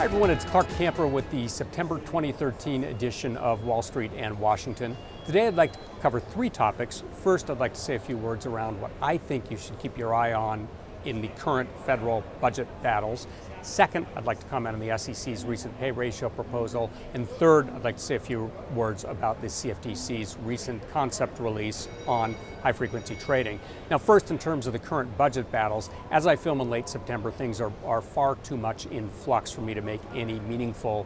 Hi everyone, it's Clarke Camper with the September 2013 edition of Wall Street and Washington. Today I'd like to cover three topics. First, I'd like to say a few words around what I think you should keep your eye on in the current federal budget battles. Second, I'd like to comment on the SEC's recent pay ratio proposal. And third, I'd like to say a few words about the CFTC's recent concept release on high-frequency trading. Now first, in terms of the current budget battles, as I film in late September, things are far too much in flux for me to make any meaningful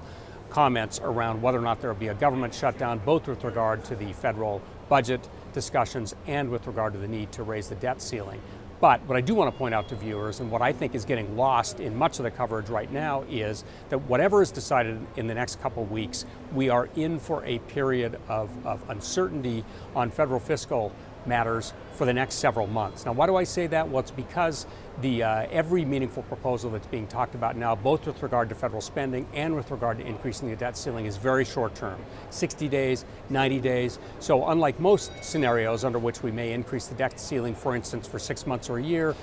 comments around whether or not there will be a government shutdown, both with regard to the federal budget discussions and with regard to the need to raise the debt ceiling. But what I do want to point out to viewers, and what I think is getting lost in much of the coverage right now, is that whatever is decided in the next couple of weeks, we are in for a period of uncertainty on federal fiscal matters for the next several months. Now, why do I say that? Well, it's because every meaningful proposal that's being talked about now, both with regard to federal spending and with regard to increasing the debt ceiling, is very short term, 60 days, 90 days. So unlike most scenarios under which we may increase the debt ceiling, for instance, for 6 months or a year,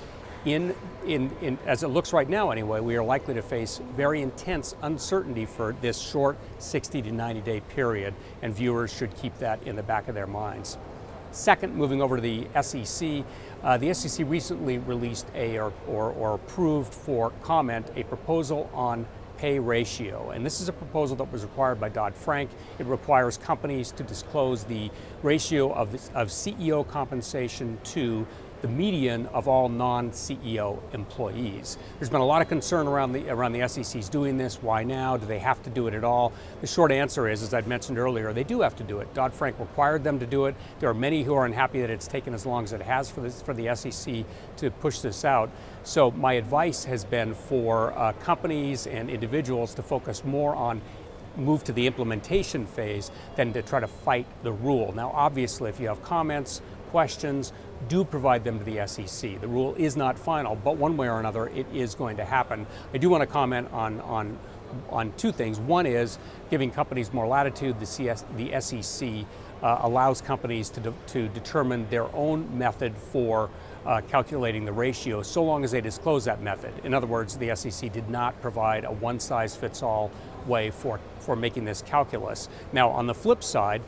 as it looks right now anyway, we are likely to face very intense uncertainty for this short 60 to 90 day period, and viewers should keep that in the back of their minds. Second, moving over to the SEC, the SEC recently released or approved for comment a proposal on pay ratio. And this is a proposal that was required by Dodd-Frank. It requires companies to disclose the ratio of CEO compensation to the median of all non-CEO employees. There's been a lot of concern around the SEC's doing this. Why now? Do they have to do it at all? The short answer is, as I'd mentioned earlier, they do have to do it. Dodd-Frank required them to do it. There are many who are unhappy that it's taken as long as it has for the SEC to push this out. So my advice has been for companies and individuals to focus more on move to the implementation phase than to try to fight the rule. Now, obviously, if you have comments, questions, do provide them to the SEC. The rule is not final, but one way or another, it is going to happen. I do want to comment on two things. One is giving companies more latitude. The SEC allows companies to determine their own method for calculating the ratio, so long as they disclose that method. In other words, the SEC did not provide a one-size-fits-all way for making this calculus. Now, on the flip side,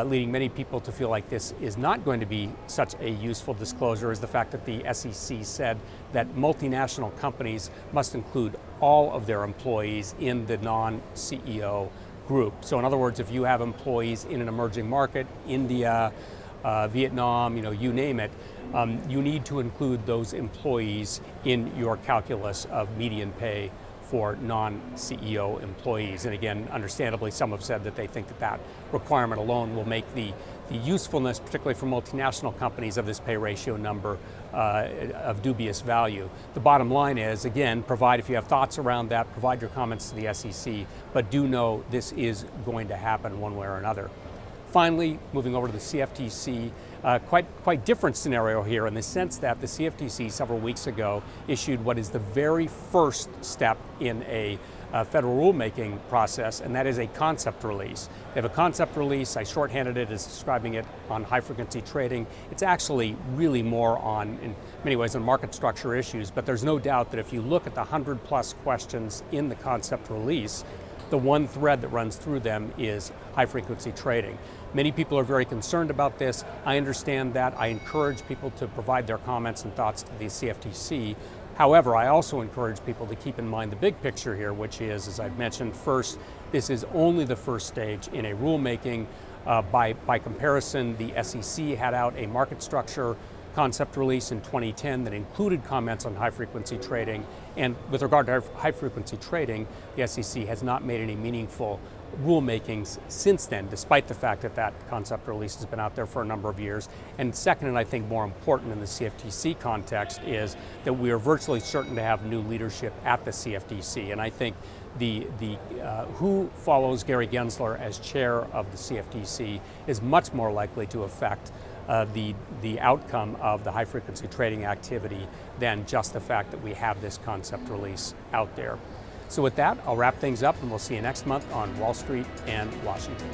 leading many people to feel like this is not going to be such a useful disclosure is the fact that the SEC said that multinational companies must include all of their employees in the non-CEO group. So in other words, if you have employees in an emerging market, India, Vietnam, you name it, you need to include those employees in your calculus of median pay for non-CEO employees. And again, understandably, some have said that they think that requirement alone will make the usefulness, particularly for multinational companies, of this pay ratio number of dubious value. The bottom line is, again, if you have thoughts around that, provide your comments to the SEC, but do know this is going to happen one way or another. Finally, moving over to the CFTC, quite different scenario here in the sense that the CFTC several weeks ago issued what is the very first step in a federal rulemaking process, and that is a concept release. They have a concept release. I shorthanded it as describing it on high-frequency trading. It's actually really more on, in many ways, on market structure issues, but there's no doubt that if you look at the 100+ questions in the concept release, the one thread that runs through them is high-frequency trading. Many people are very concerned about this. I understand that. I encourage people to provide their comments and thoughts to the CFTC. However, I also encourage people to keep in mind the big picture here, which is, as I've mentioned, first, this is only the first stage in a rulemaking. By comparison, the SEC had out a market structure concept release in 2010 that included comments on high-frequency trading. And with regard to high-frequency trading, the SEC has not made any meaningful rulemakings since then, despite the fact that concept release has been out there for a number of years. And second, and I think more important in the CFTC context, is that we are virtually certain to have new leadership at the CFTC. And I think who follows Gary Gensler as chair of the CFTC is much more likely to affect the outcome of the high-frequency trading activity than just the fact that we have this concept release out there. So with that, I'll wrap things up, and we'll see you next month on Wall Street and Washington.